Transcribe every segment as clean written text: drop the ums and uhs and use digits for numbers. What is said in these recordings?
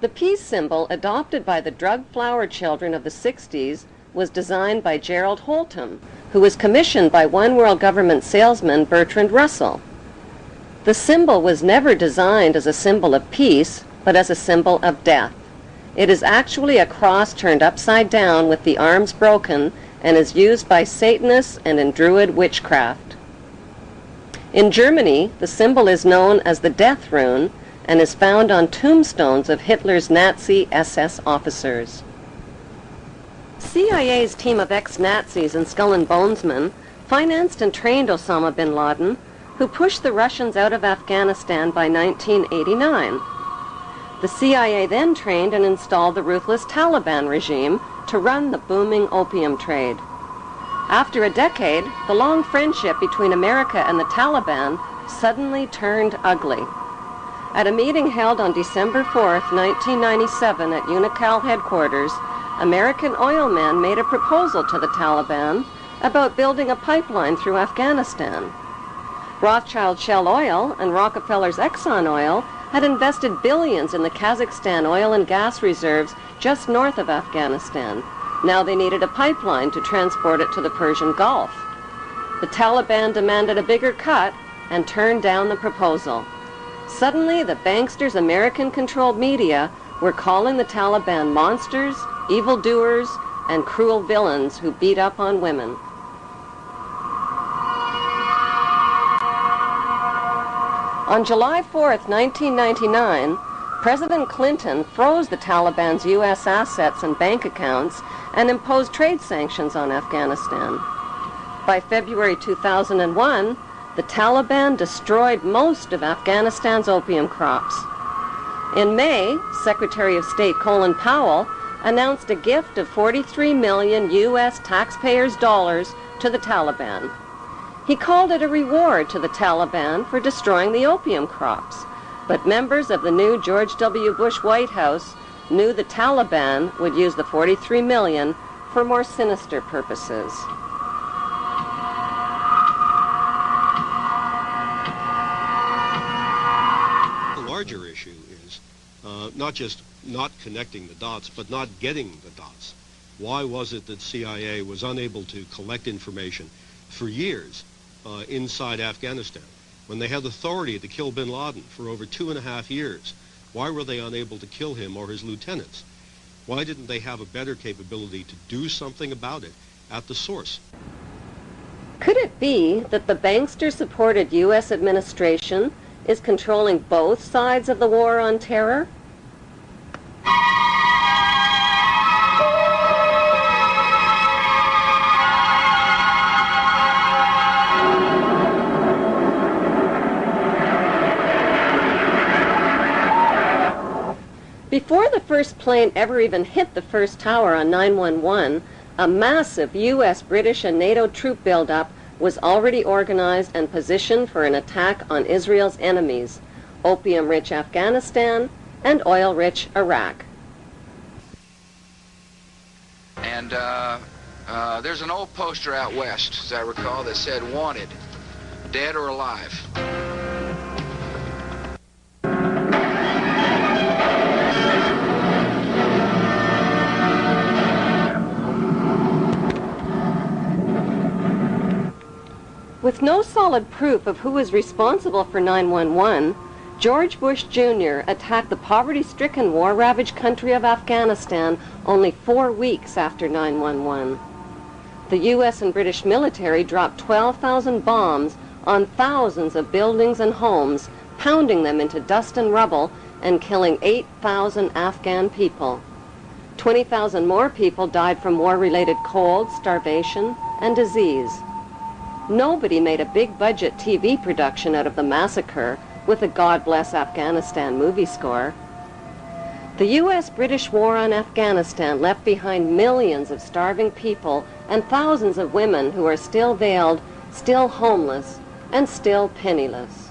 The peace symbol, adopted by the drug flower children of the 60s, was designed by Gerald Holtham, who was commissioned by One World Government salesman Bertrand Russell. The symbol was never designed as a symbol of peace, but as a symbol of death. It is actually a cross turned upside down with the arms broken and is used by Satanists and in Druid witchcraft. In Germany, the symbol is known as the Death Rune and is found on tombstones of Hitler's Nazi SS officers. CIA's team of ex-Nazis and Skull and Bonesmen financed and trained Osama bin Laden, who pushed the Russians out of Afghanistan by 1989. The CIA then trained and installed the ruthless Taliban regime to run the booming opium trade. After a decade, the long friendship between America and the Taliban suddenly turned ugly. At a meeting held on December 4th, 1997 at Unocal headquarters, American oil men made a proposal to the Taliban about building a pipeline through Afghanistan. Rothschild Shell Oil and Rockefeller's Exxon Oil had invested billions in the Kazakhstan oil and gas reserves just north of Afghanistan. Now they needed a pipeline to transport it to the Persian Gulf. The Taliban demanded a bigger cut and turned down the proposal. Suddenly, the banksters' American-controlled media were calling the Taliban monsters, evildoers, and cruel villains who beat up on women. On July 4th, 1999, President Clinton froze the Taliban's U.S. assets and bank accounts and imposed trade sanctions on Afghanistan. By February 2001, the Taliban destroyed most of Afghanistan's opium crops. In May, Secretary of State Colin Powell announced a gift of 43 million U.S. taxpayers' dollars to the Taliban. He called it a reward to the Taliban for destroying the opium crops, but members of the new George W. Bush White House knew the Taliban would use the 43 million for more sinister purposes. The larger issue is not just not connecting the dots, but not getting the dots. Why was it that CIA was unable to collect information for years inside Afghanistan? When they had authority to kill bin Laden for over 2.5 years, why were they unable to kill him or his lieutenants? Why didn't they have a better capability to do something about it at the source? Could it be that the bankster-supported U.S. administration is controlling both sides of the war on terror? Before the first plane ever even hit the first tower on 9/11, a massive U.S., British, and NATO troop buildup was already organized and positioned for an attack on Israel's enemies, opium-rich Afghanistan and oil-rich Iraq. And there's an old poster out west, as I recall, that said, "Wanted, dead or alive." With no solid proof of who was responsible for 9/11, George Bush Jr. attacked the poverty-stricken, war-ravaged country of Afghanistan only 4 weeks after 9/11. The U.S. and British military dropped 12,000 bombs on thousands of buildings and homes, pounding them into dust and rubble and killing 8,000 Afghan people. 20,000 more people died from war-related cold, starvation, and disease. Nobody made a big-budget TV production out of the massacre with a God Bless Afghanistan movie score. The U.S.-British war on Afghanistan left behind millions of starving people and thousands of women who are still veiled, still homeless, and still penniless.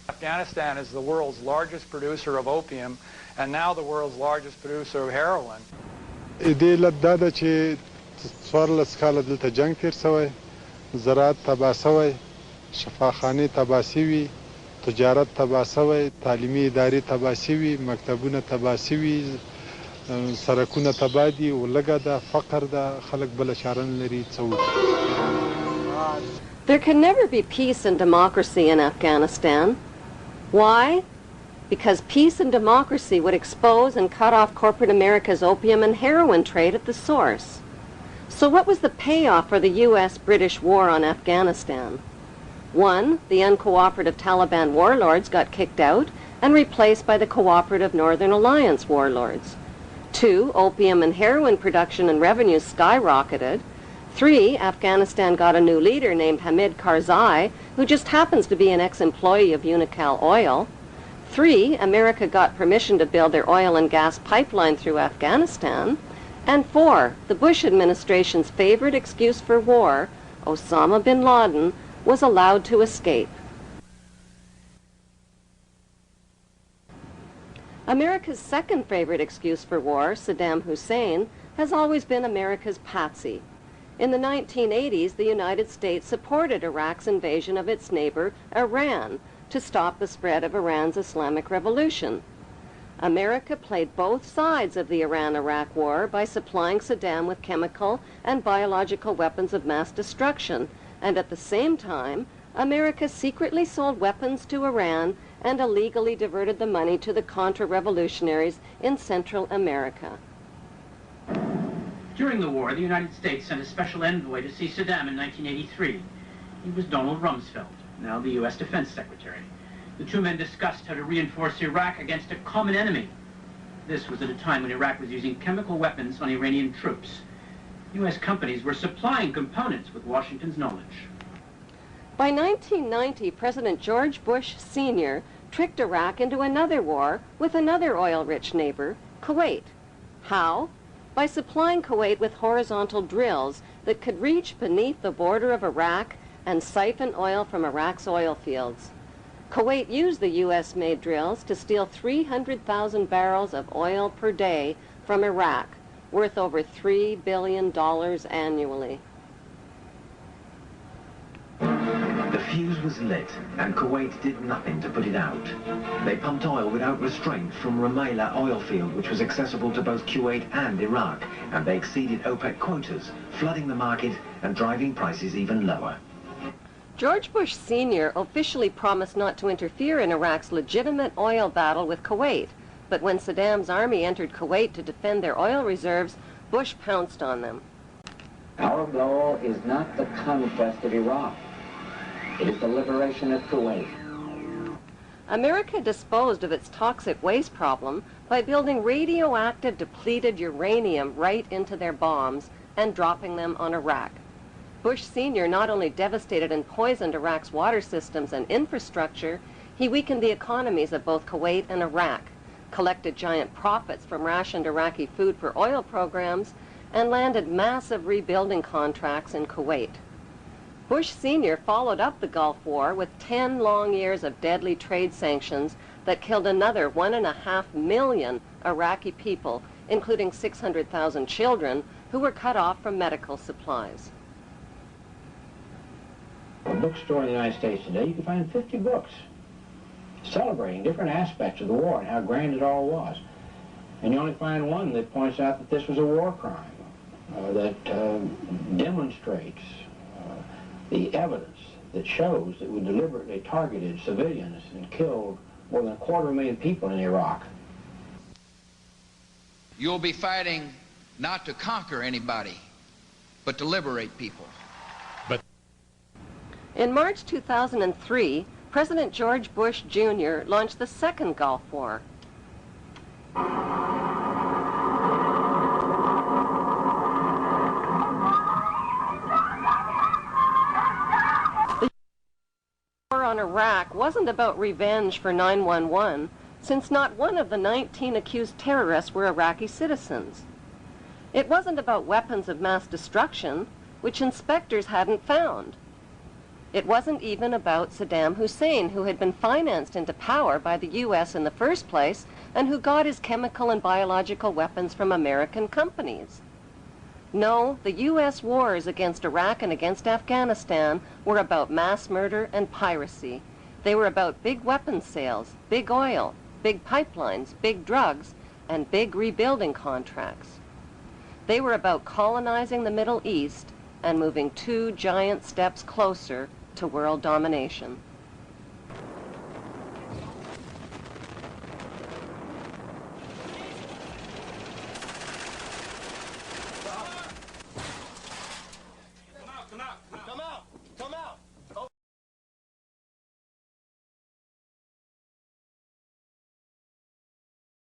Afghanistan is the world's largest producer of opium and now the world's largest producer of heroin. دې علت دا ده چې 14 کاله دلته جنګ تیر شوی، زراعت تباه شوی، شفاخانې تباه شوي، تجارت تباه شوی، تعلیمي ادارې تباه شوي، مکتبونه تباه شوي، سرکونه تباه دي، ولږه ده، فقر ده، خلک بله چاره نه لري څه وکړي. There can never be peace and democracy in Afghanistan. Why? Because peace and democracy would expose and cut off corporate America's opium and heroin trade at the source. So what was the payoff for the U.S.-British war on Afghanistan? 1. The uncooperative Taliban warlords got kicked out and replaced by the cooperative Northern Alliance warlords. 2. Opium and heroin production and revenues skyrocketed. 3. Afghanistan got a new leader named Hamid Karzai, who just happens to be an ex-employee of Unocal Oil. 3. America got permission to build their oil and gas pipeline through Afghanistan. And 4. The Bush administration's favorite excuse for war, Osama bin Laden, was allowed to escape. America's second favorite excuse for war, Saddam Hussein, has always been America's patsy. In the 1980s, the United States supported Iraq's invasion of its neighbor, Iran, to stop the spread of Iran's Islamic Revolution. America played both sides of the Iran-Iraq war by supplying Saddam with chemical and biological weapons of mass destruction, and at the same time, America secretly sold weapons to Iran and illegally diverted the money to the Contra-revolutionaries in Central America. During the war, the United States sent a special envoy to see Saddam in 1983. He was Donald Rumsfeld, now the U.S. Defense Secretary. The two men discussed how to reinforce Iraq against a common enemy. This was at a time when Iraq was using chemical weapons on Iranian troops. U.S. companies were supplying components with Washington's knowledge. By 1990, President George Bush Sr. tricked Iraq into another war with another oil-rich neighbor, Kuwait. How? By supplying Kuwait with horizontal drills that could reach beneath the border of Iraq and siphon oil from Iraq's oil fields. Kuwait used the U.S.-made drills to steal 300,000 barrels of oil per day from Iraq, worth over $3 billion annually. The fuse was lit, and Kuwait did nothing to put it out. They pumped oil without restraint from Rumaila oil field, which was accessible to both Kuwait and Iraq, and they exceeded OPEC quotas, flooding the market and driving prices even lower. George Bush Sr. officially promised not to interfere in Iraq's legitimate oil battle with Kuwait, but when Saddam's army entered Kuwait to defend their oil reserves, Bush pounced on them. Our goal is not the conquest of Iraq. It is the liberation of Kuwait. America disposed of its toxic waste problem by building radioactive depleted uranium right into their bombs and dropping them on Iraq. Bush Sr. not only devastated and poisoned Iraq's water systems and infrastructure, he weakened the economies of both Kuwait and Iraq, collected giant profits from rationed Iraqi food for oil programs, and landed massive rebuilding contracts in Kuwait. Bush Sr. followed up the Gulf War with 10 long years of deadly trade sanctions that killed another 1.5 million Iraqi people, including 600,000 children who were cut off from medical supplies. A bookstore in the United States today, you can find 50 books celebrating different aspects of the war and how grand it all was. And you only find one that points out that this was a war crime, that demonstrates the evidence that shows that we deliberately targeted civilians and killed more than 250,000 people in Iraq. You'll be fighting not to conquer anybody, but to liberate people. In March 2003, President George Bush Jr. launched the Second Gulf War. The war on Iraq wasn't about revenge for 9/11, since not one of the 19 accused terrorists were Iraqi citizens. It wasn't about weapons of mass destruction, which inspectors hadn't found. It wasn't even about Saddam Hussein, who had been financed into power by the U.S. in the first place and who got his chemical and biological weapons from American companies. No, the U.S. wars against Iraq and against Afghanistan were about mass murder and piracy, They were about big weapons sales, big oil, big pipelines, big drugs, and big rebuilding contracts. They were about colonizing the Middle East and moving 2 giant steps closer to world domination.